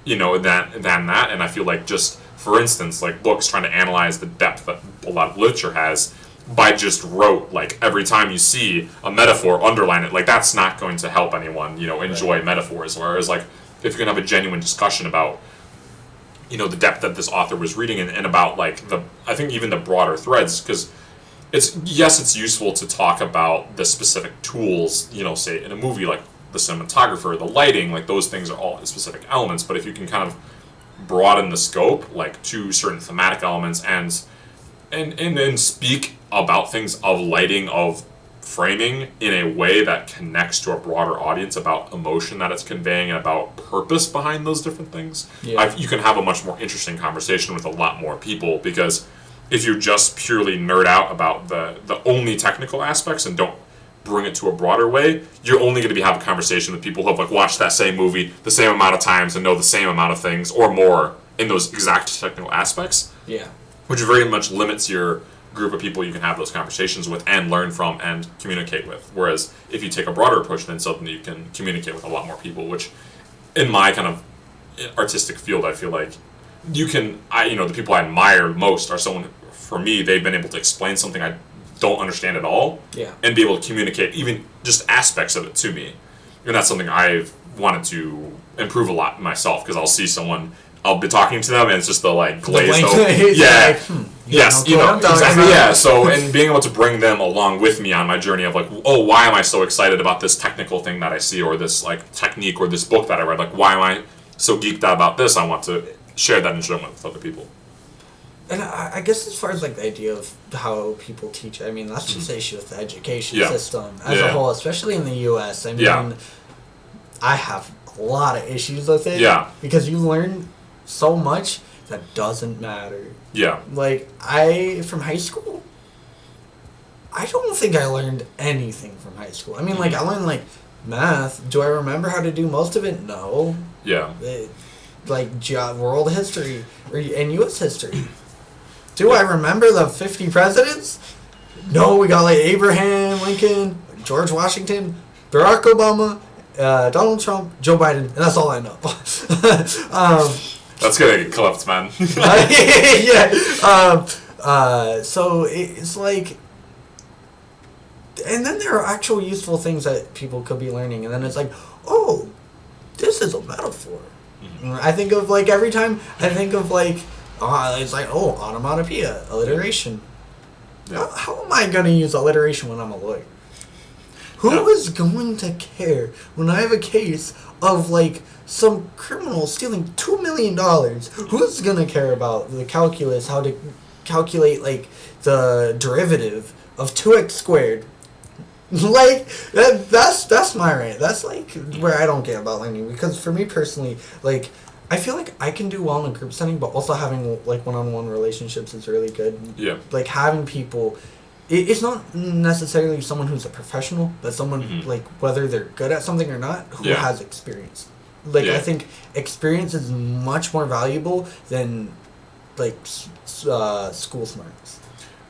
than that. And I feel like, just for instance, like books, trying to analyze the depth that a lot of literature has by just rote, like every time you see a metaphor, underline it. Like that's not going to help anyone enjoy metaphors. Whereas like if you're gonna have a genuine discussion about the depth that this author was reading, and about like I think even the broader threads, because it's useful to talk about the specific tools, say in a movie, like the cinematographer, the lighting, like those things are all specific elements. But if you can kind of broaden the scope, like to certain thematic elements, and then speak about things of lighting, of framing, in a way that connects to a broader audience, about emotion that it's conveying and about purpose behind those different things, you can have a much more interesting conversation with a lot more people. Because if you just purely nerd out about the only technical aspects and don't bring it to a broader way, you're only going to have a conversation with people who have like watched that same movie the same amount of times and know the same amount of things or more in those exact technical aspects. Yeah. Which very much limits your group of people you can have those conversations with and learn from and communicate with. Whereas if you take a broader approach, then suddenly you can communicate with a lot more people, which in my kind of artistic field, I feel like the people I admire most are someone, for me, they've been able to explain something I don't understand at all, and be able to communicate even just aspects of it to me. And that's something I've wanted to improve a lot myself, because I'll see someone, I'll be talking to them, and it's just the like glazed over. Exactly. Yeah. So, and being able to bring them along with me on my journey of like, oh, why am I so excited about this technical thing that I see, or this like technique, or this book that I read? Like, why am I so geeked out about this? I want to share that enjoyment with other people. And I guess as far as like the idea of how people teach, I mean, that's just the issue with the education system as a whole, especially in the U.S. I mean, I have a lot of issues with it. Yeah. Because you learn so much that doesn't matter. Yeah. Like, from high school, I don't think I learned anything from high school. I mean, like, I learned, like, math. Do I remember how to do most of it? No. Yeah. World history and U.S. history. Do I remember the 50 presidents? No, we got, like, Abraham Lincoln, George Washington, Barack Obama, Donald Trump, Joe Biden, and that's all I know. That's gonna get clipped, man. So it's like, and then there are actual useful things that people could be learning, and then it's like, oh, this is a metaphor. I think of like every time I think of like, it's like, oh, onomatopoeia, alliteration. How am I going to use alliteration when I'm a lawyer? Who is going to care when I have a case of like some criminal stealing $2 million? Who's going to care about the calculus, how to calculate like the derivative of 2x squared? Like that's my rant. That's like where I don't care about learning, because for me personally, like I feel like I can do well in a group setting, but also having like one-on-one relationships is really good. Yeah. Like having people, it's not necessarily someone who's a professional, but someone like whether they're good at something or not, who has experience. Like I think experience is much more valuable than like school smarts.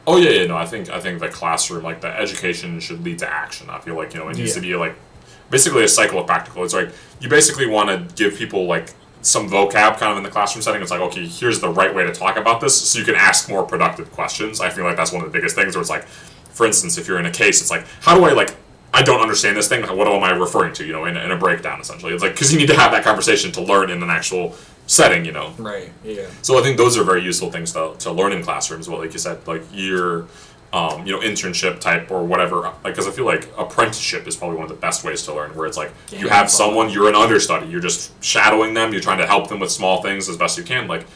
Oh yeah, no, I think the classroom, like the education should lead to action. I feel like, it needs to be like basically a cycle of practical. It's like you basically want to give people like some vocab kind of in the classroom setting. It's like, okay, here's the right way to talk about this so you can ask more productive questions. I feel like that's one of the biggest things where it's like, for instance, if you're in a case, it's like, how do I don't understand this thing, what am I referring to, in a breakdown essentially. It's like, because you need to have that conversation to learn in an actual setting, Right, yeah. So I think those are very useful things to learn in classrooms. Well, like you said, like your, internship type or whatever. Like, because I feel like apprenticeship is probably one of the best ways to learn, where it's like you have someone, you're an understudy, you're just shadowing them, you're trying to help them with small things as best you can. Like,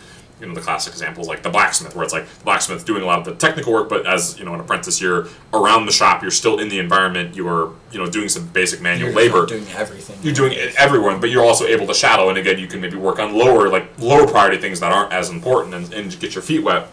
the classic examples like the blacksmith, where it's like the blacksmith doing a lot of the technical work, but as an apprentice, you're around the shop, you're still in the environment, you're doing some basic manual labor. You're doing everything. You're doing it everywhere, but you're also able to shadow, and again, you can maybe work on lower priority things that aren't as important, and get your feet wet,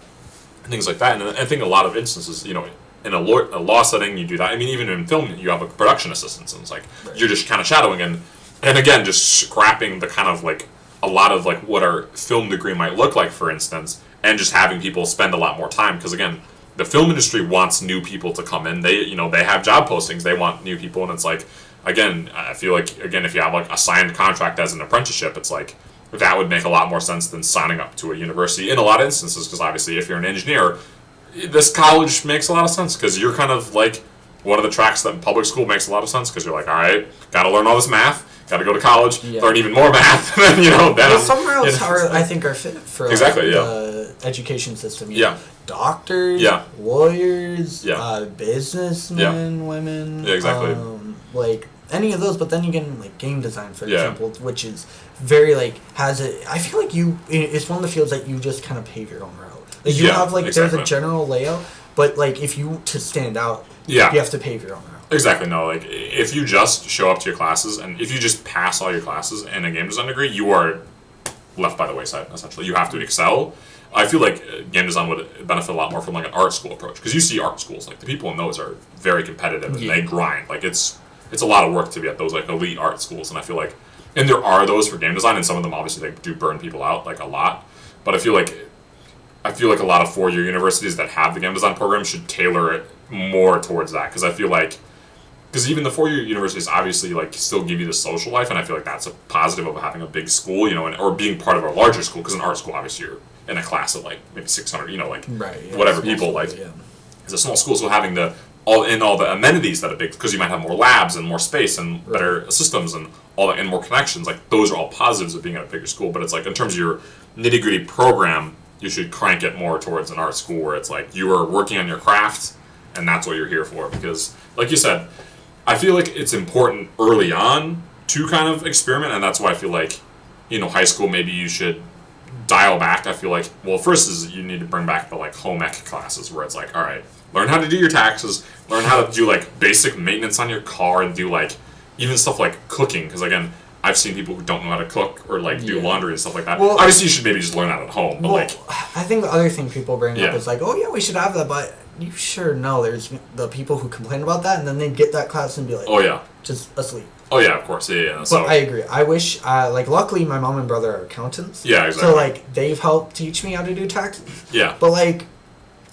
and things like that. And I think a lot of instances, in a law setting, you do that. I mean, even in film, you have a production assistant, and it's like you're just kind of shadowing, and again, just scrapping the kind of like a lot of like what our film degree might look like, for instance, and just having people spend a lot more time, because again, the film industry wants new people to come in. They they have job postings, they want new people, and it's like, again, I feel like, again, if you have like a signed contract as an apprenticeship, it's like that would make a lot more sense than signing up to a university in a lot of instances, because obviously if you're an engineer, this college makes a lot of sense, because you're kind of like one of the tracks that in public school makes a lot of sense, because you're like, all right, got to learn all this math, got to go to college, learn even more math, then somewhere else I think are fit for the education system. Doctors, lawyers, businessmen, women, exactly. Like any of those. But then you get like game design, for example, which is very like I feel like it's one of the fields that you just kind of pave your own route. Like you have like there's a general layout, but like if you to stand out, you have to pave your own route. Exactly, no, like, if you just show up to your classes, and if you just pass all your classes in a game design degree, you are left by the wayside, essentially. You have to excel. I feel like game design would benefit a lot more from, like, an art school approach, because you see art schools, like, the people in those are very competitive, and they grind. Like, it's a lot of work to be at those, like, elite art schools, and I feel like, and there are those for game design, and some of them, obviously, they do burn people out, like, a lot, but I feel like a lot of four-year universities that have the game design program should tailor it more towards that, because I feel like, because even the four-year universities obviously like still give you the social life, and I feel like that's a positive of having a big school, or being part of a larger school. Because in art school, obviously you're in a class of like maybe 600, whatever people school, like. It's a small school, so having all the amenities that are big, because you might have more labs and more space and better systems and all that, and more connections. Like those are all positives of being at a bigger school. But it's like in terms of your nitty-gritty program, you should crank it more towards an art school where it's like you are working on your craft, and that's what you're here for. Because, like you said, I feel like it's important early on to kind of experiment, and that's why I feel like, high school, maybe you should dial back. I feel like, well, first is you need to bring back the, like, home ec classes, where it's like, all right, learn how to do your taxes, learn how to do, like, basic maintenance on your car, and do, like, even stuff like cooking, because, again, I've seen people who don't know how to cook or, like, do laundry and stuff like that. Well, obviously, you should maybe just learn that at home, but, like... I think the other thing people bring up is, like, oh, yeah, we should have that, but... You sure know there's the people who complain about that, and then they get that class and be like, just asleep. Oh, yeah, of course, yeah. So, but I agree. I wish, luckily my mom and brother are accountants. Yeah, exactly. So, like, they've helped teach me how to do taxes. Yeah. But, like,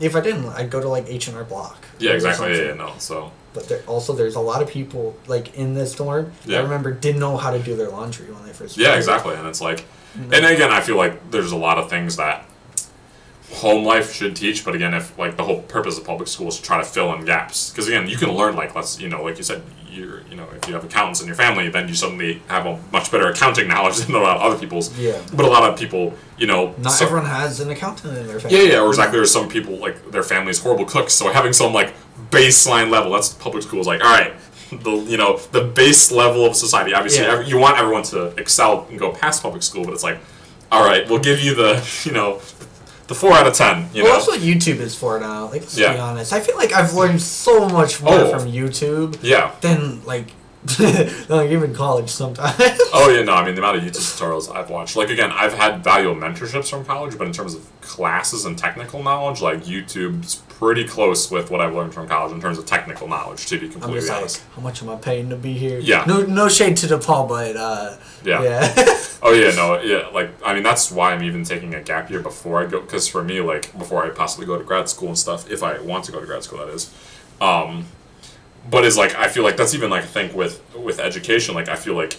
if I didn't, I'd go to, like, H&R Block. Yeah, exactly, so... But there's a lot of people, like, in this dorm, I remember didn't know how to do their laundry when they first started. Yeah, exactly, and it's like... And again, I feel like there's a lot of things that... home life should teach, but again, if like the whole purpose of public school is to try to fill in gaps, because again, you can learn like like you said, if you have accountants in your family, then you suddenly have a much better accounting knowledge than a lot of other people's. Yeah. But a lot of people, not everyone has an accountant in their family. Yeah, or exactly. Or some people like their family's horrible cooks, so having some like baseline level, that's public school is like, all right, the base level of society. Obviously, you want everyone to excel and go past public school, but it's like, all right, we'll give you the the 4 out of 10. That's what YouTube is for now. Like, let's be honest. I feel like I've learned so much more from YouTube than like even college sometimes. Oh yeah, no, I mean the amount of YouTube tutorials I've watched. Like again, I've had valuable mentorships from college, but in terms of classes and technical knowledge, like YouTube's pretty close with what I've learned from college in terms of technical knowledge. To be completely honest, how much am I paying to be here? Yeah. No shade to DePaul, but yeah. Oh yeah, no, yeah. Like I mean, that's why I'm even taking a gap year before I go. Because for me, like before I possibly go to grad school and stuff, if I want to go to grad school, that is. But it's like I feel like that's even like a thing with education. Like I feel like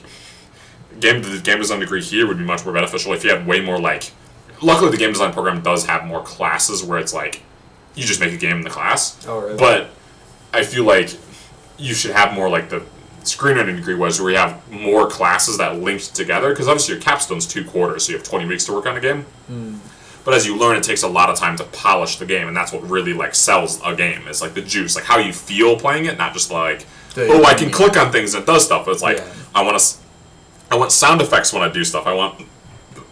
the game design degree here would be much more beneficial if you had way more like. Luckily, the game design program does have more classes where it's like you just make a game in the class. Oh really? But I feel like you should have more like the screenwriting degree was, where you have more classes that linked together. Because obviously your capstone's 2 quarters, so you have 20 weeks to work on a game. But as you learn, it takes a lot of time to polish the game, and that's what really like sells a game. It's like the juice, like how you feel playing it, not just like, I can click on things and it does stuff. But it's like I want sound effects when I do stuff. I want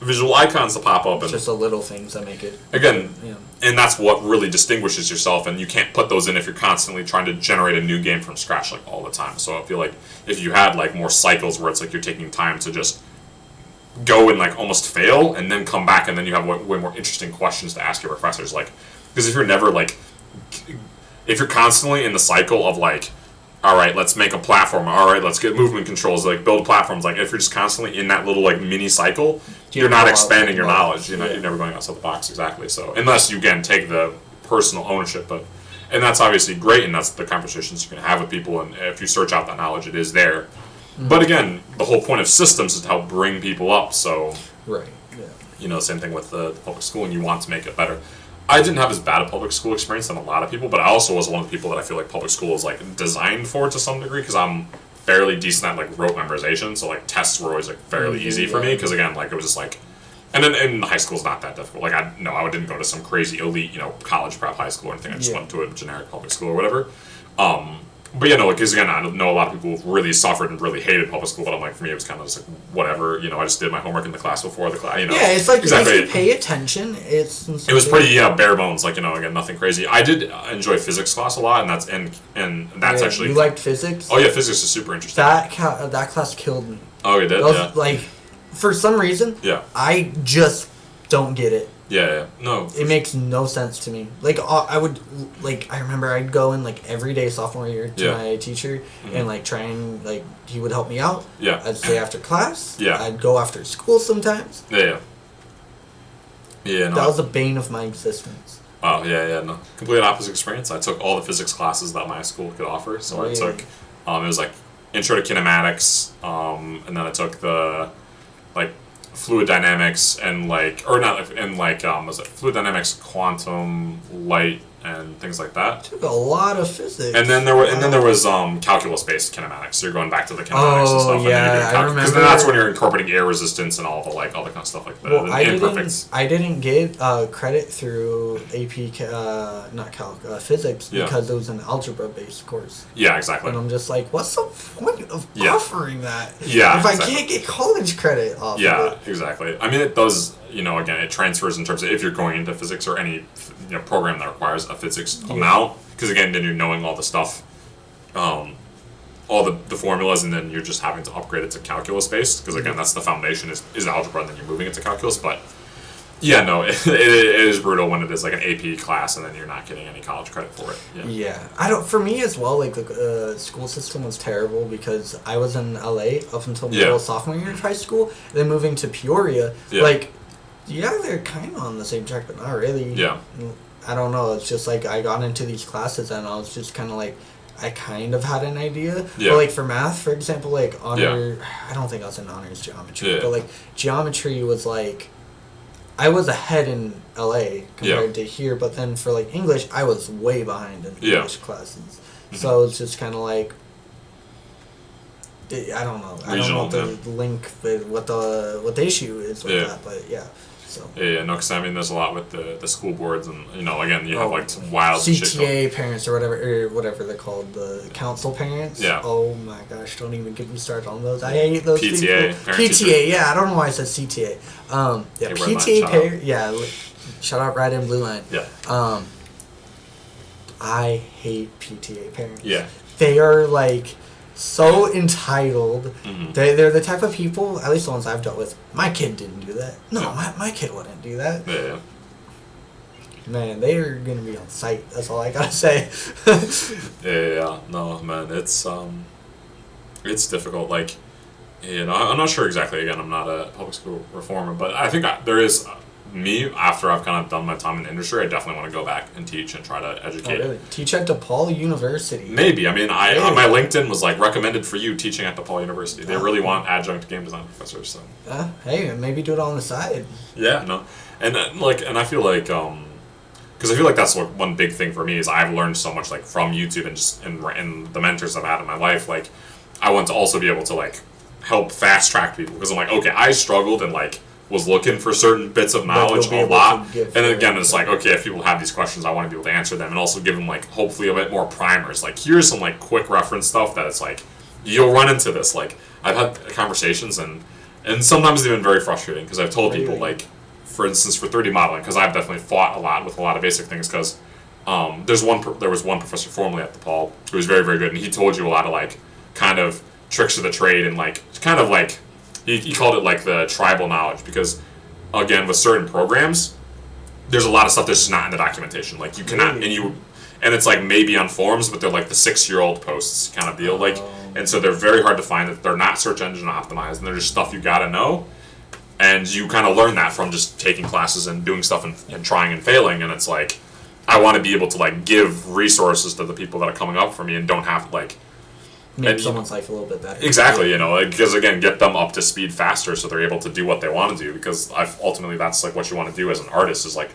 visual icons to pop up, and just the little things that make it again. And that's what really distinguishes yourself. And you can't put those in if you're constantly trying to generate a new game from scratch like all the time. So I feel like if you had like more cycles where it's like you're taking time to just go and like almost fail and then come back, and then you have way more interesting questions to ask your professors, like, because if you're never like, if you're constantly in the cycle of like, all right, let's make a platform, all right, let's get movement controls, like build platforms, like if you're just constantly in that little like mini cycle, you're not expanding your knowledge, you're never going outside the box. Exactly. So unless you again take the personal ownership, and that's obviously great, and that's the conversations you can have with people, and if you search out that knowledge, it is there. But again, the whole point of systems is to help bring people up. So, same thing with the public school, and you want to make it better. I didn't have as bad a public school experience than a lot of people, but I also was one of the people that I feel like public school is like designed for to some degree, because I'm fairly decent at like rote memorization. So like tests were always like fairly easy for me, because again, like it was just like, and then in high school is not that difficult. Like I didn't go to some crazy elite college prep high school or anything. I just went to a generic public school or whatever. But because again, I know a lot of people really suffered and really hated public school, but I'm like, for me, it was kind of just like, whatever, I just did my homework in the class before the class, Yeah, it's like, exactly. If you pay attention, it was pretty, bare bones, like, again, nothing crazy. I did enjoy physics class a lot, and that's actually... You liked physics? Oh, yeah, physics is super interesting. That class killed me. Oh, it did? Yeah. Like, for some reason, I just don't get it. Yeah. No. It makes no sense to me. Like, I remember I'd go in, like, every day sophomore year to my teacher and, like, try and, like, he would help me out. Yeah. I'd stay after class. Yeah. I'd go after school sometimes. Yeah. Yeah, no. That was the bane of my existence. Oh, yeah, no. Complete opposite experience. I took all the physics classes that my school could offer. So I took, it was, like, intro to kinematics, and then I took the, like, fluid dynamics and was it fluid dynamics, quantum, light, and things like that. Took a lot of physics. And then there was calculus based kinematics. So you're going back to the kinematics and stuff. Yeah, I remember. Because then that's when you're incorporating air resistance and all the kind of stuff like the imperfects. I didn't get credit through AP physics because it was an algebra based course. Yeah, exactly. And I'm just like, what's the point of offering that? Yeah, if I can't get college credit off of it. Yeah, exactly. I mean, it does. Again, it transfers in terms of if you're going into physics or any program that requires a physics amount, because again, then you're knowing all the stuff, all the formulas, and then you're just having to upgrade it to calculus based, because again, that's the foundation is algebra, and then you're moving it to calculus. But yeah, no, it is brutal when it is like an AP class, and then you're not getting any college credit for it. Yeah. For me as well, like the school system was terrible, because I was in LA up until middle sophomore year of high school, then moving to Peoria, they're kind of on the same track, but not really. Yeah. I don't know. It's just like I got into these classes and I was just kind of like, I kind of had an idea. Yeah. But like for math, for example, like I don't think I was in honors geometry, but like geometry was like, I was ahead in LA compared to here, but then for like English, I was way behind in English classes. Mm-hmm. So it's just kind of like, I don't know. I don't know what the link, what the issue is with that, but yeah. So. Yeah, no, because I mean, there's a lot with the school boards, and again, you have like some wild CTA parents or whatever they're called, the council parents. Yeah. Oh my gosh, don't even get me started on those. I hate those PTA, people. PTA, yeah, I don't know why I said CTA. Yeah, PTA parents. Yeah, shout out Red and Blue Line. Yeah. I hate PTA parents. Yeah. They are like so entitled. Mm-hmm. They're the type of people, at least the ones I've dealt with, my kid didn't do that. No, my kid wouldn't do that. Yeah. Man, they are going to be on site. That's all I got to say. Yeah. No, man, it's difficult. Like, I'm not sure exactly. Again, I'm not a public school reformer, but I think there is... me, after I've kind of done my time in the industry, I definitely want to go back and teach and try to educate. Oh, really? Teach at DePaul University? Maybe. I mean, on my LinkedIn was like, recommended for you teaching at DePaul University. They really want adjunct game design professors. So. Hey, maybe do it on the side. Yeah, no. And I feel like, because I feel like that's one big thing for me is I've learned so much like from YouTube and just and the mentors I've had in my life. Like, I want to also be able to like help fast track people because I'm like, okay, I struggled and like was looking for certain bits of knowledge a lot, and then again it's like, okay, if people have these questions, I want to be able to answer them and also give them like hopefully a bit more primers. Like, here's some like quick reference stuff that it's like you'll run into this. Like, I've had conversations and sometimes they've been very frustrating because I've told people like, for instance, for 3D modeling, because I've definitely fought a lot with a lot of basic things because there was one professor formerly at DePaul who was very, very good, and he told you a lot of like kind of tricks of the trade and like kind of like he called it like the tribal knowledge because, again, with certain programs, there's a lot of stuff that's just not in the documentation. Like, you cannot, and it's like maybe on forums, but they're like the 6-year-old posts kind of deal. Like, and so they're very hard to find. That they're not search engine optimized, and they're just stuff you gotta know. And you kind of learn that from just taking classes and doing stuff and trying and failing. And it's like, I want to be able to like give resources to the people that are coming up for me and don't have to like make someone's life a little bit better. Exactly, because again, get them up to speed faster so they're able to do what they want to do. Because ultimately, that's like what you want to do as an artist is like,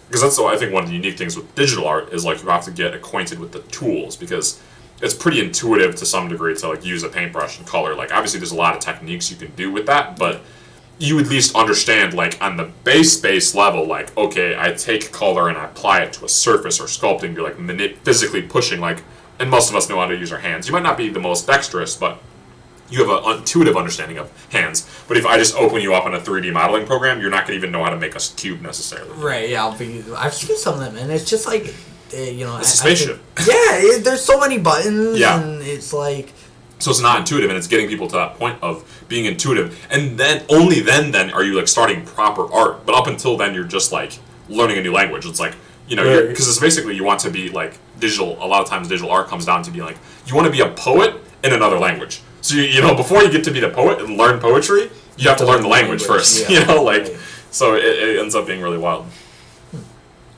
because that's I think one of the unique things with digital art is like you have to get acquainted with the tools because it's pretty intuitive to some degree to like use a paintbrush and color. Like, obviously, there's a lot of techniques you can do with that, but you at least understand like on the base level, like, okay, I take color and I apply it to a surface or sculpting. You're like physically pushing like. And most of us know how to use our hands. You might not be the most dexterous, but you have an intuitive understanding of hands. But if I just open you up in a 3D modeling program, you're not going to even know how to make a cube necessarily. Right, yeah. I've seen some of them, and it's just like, It's a spaceship. There's so many buttons, and it's like... So it's not intuitive, and it's getting people to that point of being intuitive. And then, only then are you, like, starting proper art. But up until then, you're just, like, learning a new language. It's like... because it's basically you want to be like digital. A lot of times, digital art comes down to be like you want to be a poet in another language. So before you get to be the poet and learn poetry, you have to learn the language first. Yeah. So it ends up being really wild.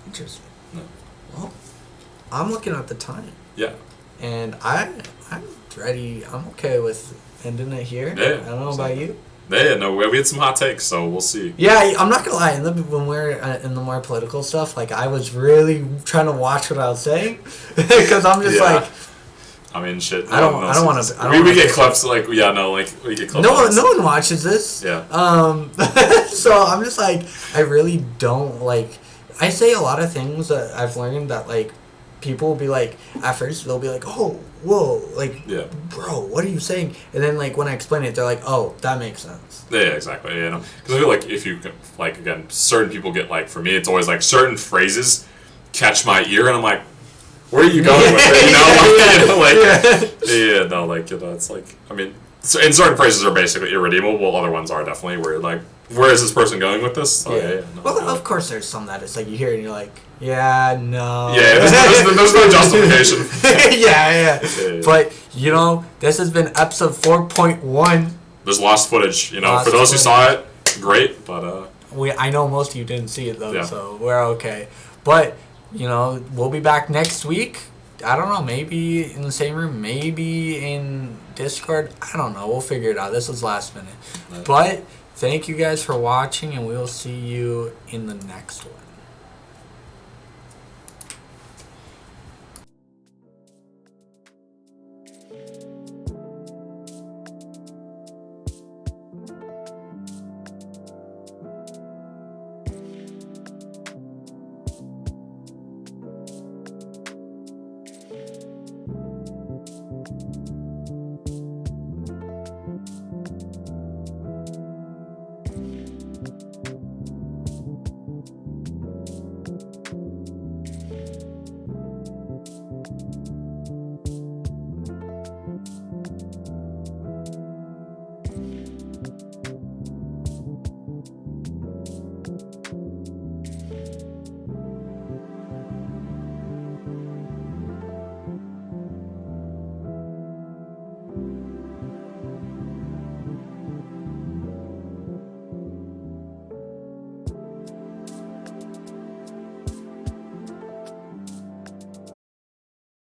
Interesting. Yeah. Well, I'm looking at the time. Yeah. And I'm ready. I'm okay with ending it here. Yeah. I don't know about you. Yeah, no, we had some hot takes, so we'll see. Yeah, I'm not gonna lie. When we're in the more political stuff, like I was really trying to watch what I was saying because I'm just like, I mean, shit. I don't want to. We get clips like we get clips. No one watches this. Yeah. So I'm just like, I really don't like. I say a lot of things that I've learned that like people will be like, at first they'll be like, oh, whoa, like, bro, what are you saying? And then like when I explain it, they're like, oh, that makes sense. Yeah, exactly. Because I feel like if you like again, certain people get like for me, it's always like certain phrases catch my ear, and I'm like, where are you going with it? It's like I mean, and certain phrases are basically irredeemable. Other ones are definitely where you're like, where is this person going with this? Of course, there's some that it's like you hear it and you're like, yeah, no. Yeah, there's no justification. Yeah. But, this has been episode 4.1. There's lost footage, for those who saw it, great, but... I know most of you didn't see it, though, so we're okay. But, we'll be back next week. I don't know, maybe in the same room, maybe in Discord. I don't know. We'll figure it out. This was last minute. But... Thank you guys for watching, and we will see you in the next one.